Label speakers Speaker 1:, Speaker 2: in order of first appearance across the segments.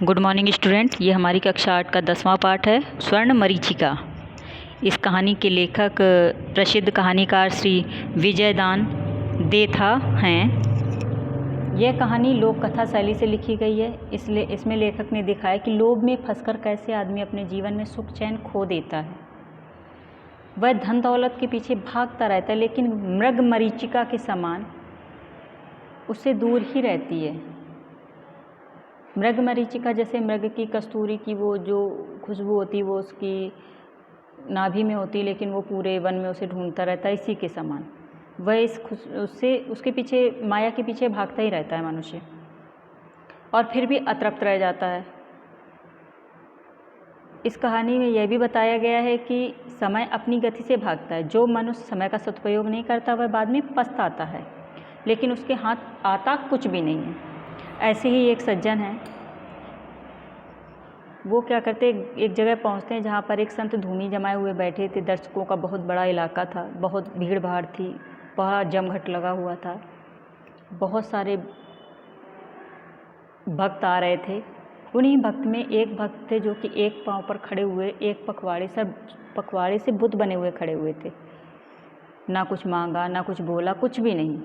Speaker 1: Good morning student. ये हमारी कक्षा 8 का 10वां पाठ है, स्वर्ण मरीचिका। इस कहानी के लेखक प्रसिद्ध कहानीकार श्री विजयदान देथा हैं। यह कहानी लोक कथा शैली से लिखी गई है, इसलिए इसमें लेखक ने दिखाया कि लोभ में फंसकर कैसे आदमी अपने जीवन में सुख चैन खो देता है। वह धन दौलत के पीछे भागता रहता है, लेकिन मृग मरीचिका के समान उससे दूर ही रहती है। मृग मरीचिका जैसे मृग की कस्तूरी की वो जो खुशबू होती है वो उसकी नाभि में होती है, लेकिन वो पूरे वन में उसे ढूंढता रहता है। इसी के समान वह उसके पीछे, माया के पीछे भागता ही रहता है मनुष्य, और फिर भी अतृप्त रह जाता है। इस कहानी में यह भी बताया गया है कि समय अपनी गति से भागता है। जो मनुष्य समय का सदुपयोग नहीं करता वह बाद में पछताता है, लेकिन उसके हाथ आता कुछ भी नहीं है। ऐसे ही एक सज्जन हैं, वो क्या करते, एक जगह पहुंचते हैं जहाँ पर एक संत धूनी जमाए हुए बैठे थे। दर्शकों का बहुत बड़ा इलाका था, बहुत भीड़ भाड़ थी, बहुत जमघट लगा हुआ था, बहुत सारे भक्त आ रहे थे। उन्हीं भक्त में एक भक्त थे जो कि एक पांव पर खड़े हुए, एक पखवाड़े से बुत बने हुए खड़े हुए थे। ना कुछ मांगा, ना कुछ बोला, कुछ भी नहीं।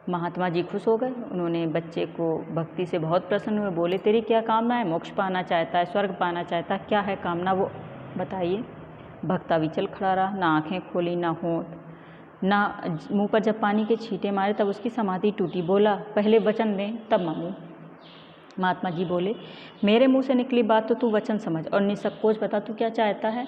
Speaker 1: महात्मा जी खुश हो गए। उन्होंने बच्चे को भक्ति से बहुत प्रसन्न हुए। बोले, तेरी क्या कामना है? मोक्ष पाना चाहता है, स्वर्ग पाना चाहता है, क्या है कामना वो बताइए। भक्त अविचल खड़ा रहा, ना आंखें खोली, ना होंठ, ना मुंह पर जब पानी के छींटे मारे तब उसकी समाधि टूटी। बोला, पहले वचन दें तब मांगू। महात्मा जी बोले, मेरे मुँह से निकली बात तो तू वचन समझ और निसंकोच बता तू क्या चाहता है।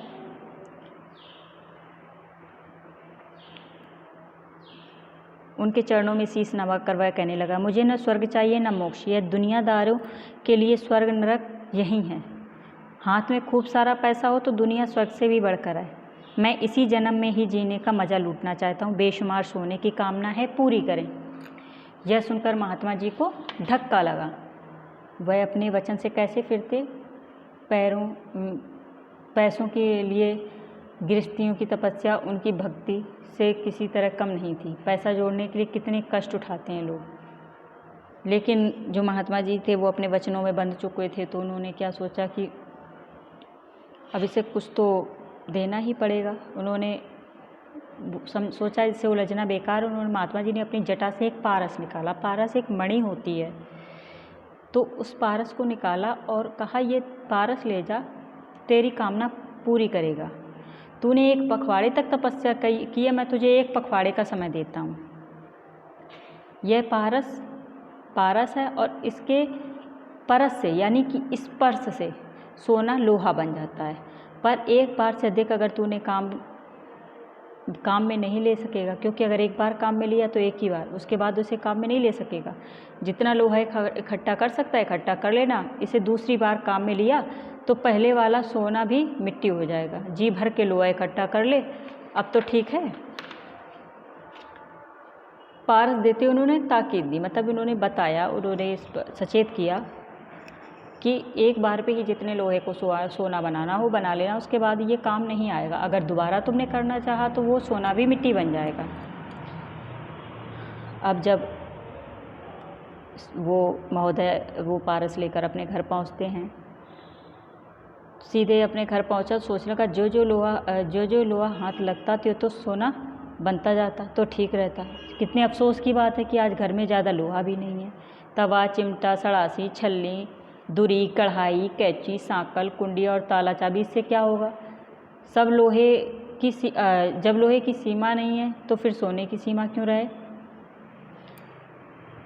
Speaker 1: उनके चरणों में शीश नवा कर वह कहने लगा, मुझे न स्वर्ग चाहिए न मोक्ष, यह दुनियादारों के लिए स्वर्ग नरक यही है। हाथ में खूब सारा पैसा हो तो दुनिया स्वर्ग से भी बढ़कर है। मैं इसी जन्म में ही जीने का मज़ा लूटना चाहता हूँ। बेशुमार सोने की कामना है, पूरी करें। यह सुनकर महात्मा जी को धक्का लगा। वह अपने वचन से कैसे फिरते। पैसों के लिए गृहस्थियों की तपस्या उनकी भक्ति से किसी तरह कम नहीं थी। पैसा जोड़ने के लिए कितने कष्ट उठाते हैं लोग, लेकिन जो महात्मा जी थे वो अपने वचनों में बंध चुके थे। तो उन्होंने क्या सोचा कि अब इसे कुछ तो देना ही पड़ेगा। उन्होंने सोचा इससे उलझना बेकार। उन्होंने, महात्मा जी ने अपनी जटा से एक पारस निकाला। पारस एक मणि होती है, तो उस पारस को निकाला और कहा, ये पारस ले जा, तेरी कामना पूरी करेगा। तूने एक पखवाड़े तक तपस्या की है, मैं तुझे एक पखवाड़े का समय देता हूँ। यह पारस है और इसके परस से यानी कि स्पर्श से सोना लोहा बन जाता है। पर एक बार से अधिक अगर तूने काम में नहीं ले सकेगा, क्योंकि अगर एक बार काम में लिया तो एक ही बार, उसके बाद उसे काम में नहीं ले सकेगा। जितना लोहा इकट्ठा कर सकता है इकट्ठा कर लेना। इसे दूसरी बार काम में लिया तो पहले वाला सोना भी मिट्टी हो जाएगा। जी भर के लोहा इकट्ठा कर ले, अब तो ठीक है। पारस देते उन्होंने ताकीद दी, मतलब उन्होंने बताया, उन्होंने सचेत किया कि एक बार पे ही जितने लोहे को सोना बनाना हो बना लेना, उसके बाद ये काम नहीं आएगा। अगर दोबारा तुमने करना चाहा तो वो सोना भी मिट्टी बन जाएगा। अब जब वो महोदय वो पारस लेकर अपने घर पहुंचते हैं, सीधे अपने घर पहुंचा, सोचने का जो जो लोहा हाथ लगता तो सोना बनता जाता तो ठीक रहता। कितने अफसोस की बात है कि आज घर में ज़्यादा लोहा भी नहीं है। तवा, चिमटा, सड़ासी, छलनी, दुरी, कढ़ाई, कैंची, सांकल, कुंडी और ताला चाबी, इससे क्या होगा? सब जब लोहे की सीमा नहीं है तो फिर सोने की सीमा क्यों रहे।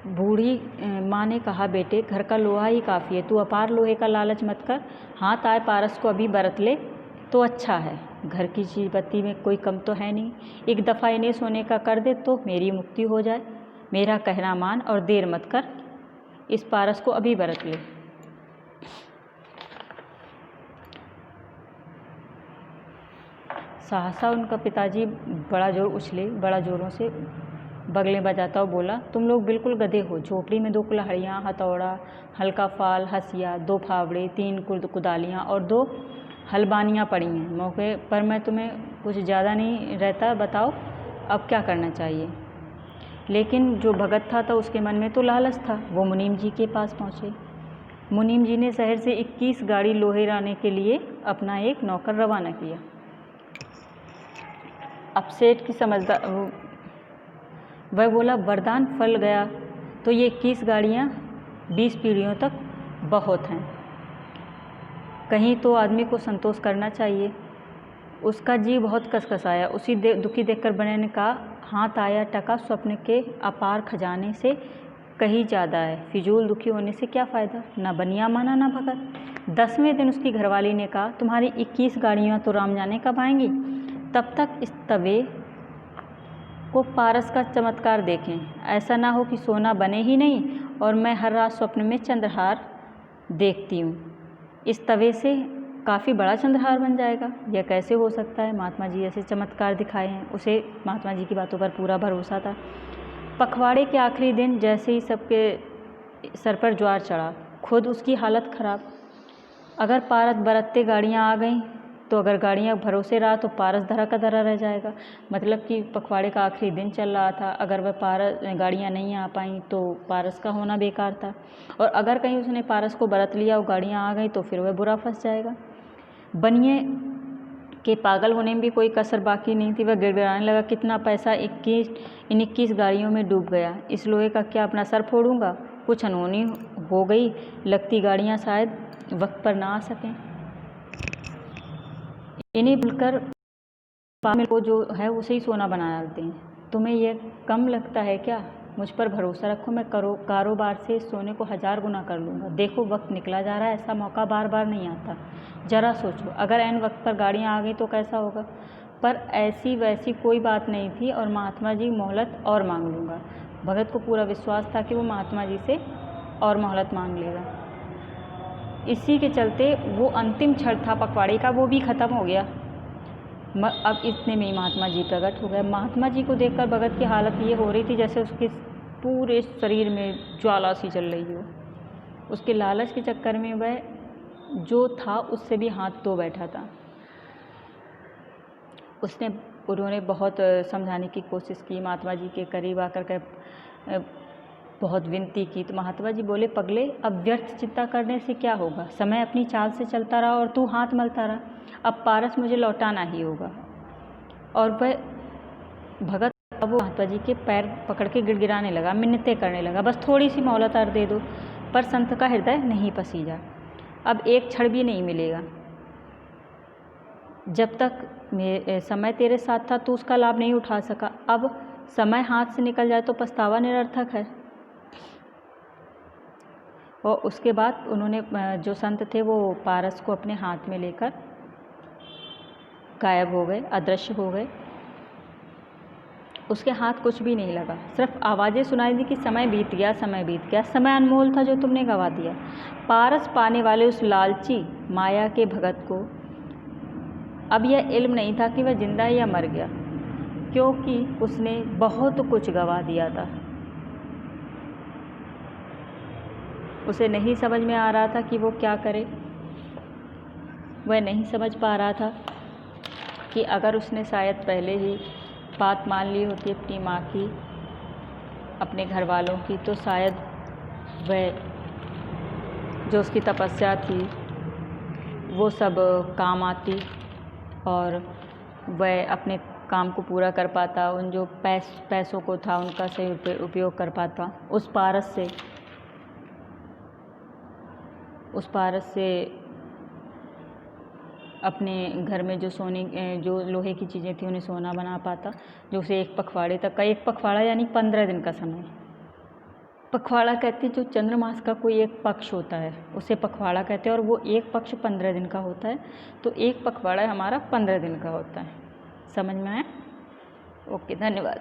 Speaker 1: बूढ़ी माँ ने कहा, बेटे घर का लोहा ही काफ़ी है, तू अपार लोहे का लालच मत कर। हाथ आए पारस को अभी बरत ले तो अच्छा है। घर की चीज बत्ती में कोई कम तो है नहीं। एक दफ़ा इन्हें सोने का कर दे तो मेरी मुक्ति हो जाए। मेरा कहना मान और देर मत कर, इस पारस को अभी बरत ले। सहसा उनका पिताजी बड़ा जोरों से बगलें बजाता हुआ बोला, तुम लोग बिल्कुल गधे हो। झोपड़ी में 2 कुल्हाड़ियाँ, हथौड़ा, हल्का फाल, हसिया, 2 फावड़े, 3 कुदालियाँ और 2 हलबानियाँ पड़ी हैं। मौके पर मैं तुम्हें कुछ ज़्यादा नहीं रहता, बताओ अब क्या करना चाहिए। लेकिन जो भगत था उसके मन में तो लालच था। वो मुनीम जी के पास पहुँचे। मुनीम जी ने शहर से 21 गाड़ी लोहे लाने के लिए अपना एक नौकर रवाना किया। अब सेठ की समझदार वह बोला, वरदान फल गया तो ये 21 गाड़ियाँ 20 पीढ़ियों तक बहुत हैं। कहीं तो आदमी को संतोष करना चाहिए। उसका जी बहुत कसकसाया। उसी दुखी देखकर बने ने कहा, हाथ आया टका स्वप्न के अपार खजाने से कहीं ज़्यादा है। फिजूल दुखी होने से क्या फ़ायदा, ना बनिया माना ना भगत। 10वें दिन उसकी घरवाली ने कहा, तुम्हारी 21 गाड़ियाँ तो राम जाने कब आएंगी, तब तक इस तवे को पारस का चमत्कार देखें। ऐसा ना हो कि सोना बने ही नहीं और मैं हर रात स्वप्न में चंद्रहार देखती हूँ। इस तवे से काफ़ी बड़ा चंद्रहार बन जाएगा। यह कैसे हो सकता है। महात्मा जी ऐसे चमत्कार दिखाए हैं। उसे महात्मा जी की बातों पर पूरा भरोसा था। पखवाड़े के आखिरी दिन जैसे ही सबके सर पर ज्वार चढ़ा, खुद उसकी हालत ख़राब। अगर पारस बरतते गाड़ियाँ आ गईं तो अगर गाड़ियाँ भरोसे रहा तो पारस धरा का धरा रह जाएगा। मतलब कि पखवाड़े का आखिरी दिन चल रहा था, अगर वह गाड़ियाँ नहीं आ पाईं तो पारस का होना बेकार था। और अगर कहीं उसने पारस को बरत लिया और गाड़ियाँ आ गई तो फिर वह बुरा फंस जाएगा। बनिए के पागल होने में भी कोई कसर बाकी नहीं थी। वह गिड़गिड़ाने लगा, कितना पैसा इन 21 गाड़ियों में डूब गया। इस लोहे का क्या अपना सर फोड़ूंगा। कुछ अनहोनी हो गई, लगती गाड़ियाँ शायद वक्त पर ना आ सकें। इन्हें भूलकर पागल को जो है उसे ही सोना बना डालते हैं। तुम्हें यह कम लगता है क्या। मुझ पर भरोसा रखो, मैं कारोबार से इस सोने को 1000 गुना कर लूँगा। देखो वक्त निकला जा रहा है, ऐसा मौका बार बार नहीं आता। ज़रा सोचो, अगर ऐन वक्त पर गाड़ियाँ आ गई तो कैसा होगा। पर ऐसी वैसी कोई बात नहीं थी और महात्मा जी मोहलत और मांग लूँगा। भगत को पूरा विश्वास था कि वो महात्मा जी से और मोहलत मांग लेगा। इसी के चलते वो अंतिम क्षण था पखवाड़े का, वो भी ख़त्म हो गया। अब इतने में ही महात्मा जी प्रकट हो गए। महात्मा जी को देखकर भगत की हालत ये हो रही थी जैसे उसके पूरे शरीर में ज्वाला सी चल रही हो। उसके लालच के चक्कर में वह जो था उससे भी हाथ धो बैठा था। उन्होंने बहुत समझाने की कोशिश की, महात्मा जी के करीब आकर के बहुत विनती की तो महात्मा जी बोले, पगले अब व्यर्थ चिंता करने से क्या होगा। समय अपनी चाल से चलता रहा और तू हाथ मलता रहा। अब पारस मुझे लौटाना ही होगा। और वह भगत अब महात्मा जी के पैर पकड़ के गिड़गिड़ाने लगा, मिन्नतें करने लगा, बस थोड़ी सी मोहलत और दे दो। पर संत का हृदय नहीं पसीजा। अब एक क्षण भी नहीं मिलेगा। जब तक समय तेरे साथ था तो उसका लाभ नहीं उठा सका। अब समय हाथ से निकल जाए तो पछतावा निरर्थक है। और उसके बाद उन्होंने जो संत थे वो पारस को अपने हाथ में लेकर गायब हो गए, अदृश्य हो गए। उसके हाथ कुछ भी नहीं लगा, सिर्फ आवाज़ें सुनाई दी कि समय बीत गया, समय बीत गया। समय अनमोल था जो तुमने गवा दिया। पारस पाने वाले उस लालची माया के भगत को अब यह इल्म नहीं था कि वह जिंदा है या मर गया, क्योंकि उसने बहुत कुछ गवा दिया था। उसे नहीं समझ में आ रहा था कि वो क्या करे। वह नहीं समझ पा रहा था कि अगर उसने शायद पहले ही बात मान ली होती अपनी माँ की, अपने घर वालों की, तो शायद वह जो उसकी तपस्या थी वो सब काम आती और वह अपने काम को पूरा कर पाता। उन जो पैसों को था उनका सही उपयोग कर पाता। उस पारस से अपने घर में जो लोहे की चीज़ें थी उन्हें सोना बना पाता, जो उसे एक पखवाड़े तक का, एक पखवाड़ा यानी 15 दिन का समय। पखवाड़ा कहते हैं जो चंद्रमास का कोई एक पक्ष होता है उसे पखवाड़ा कहते हैं, और वो एक पक्ष 15 दिन का होता है। तो एक पखवाड़ा हमारा 15 दिन का होता है। समझ में आया? ओके, धन्यवाद।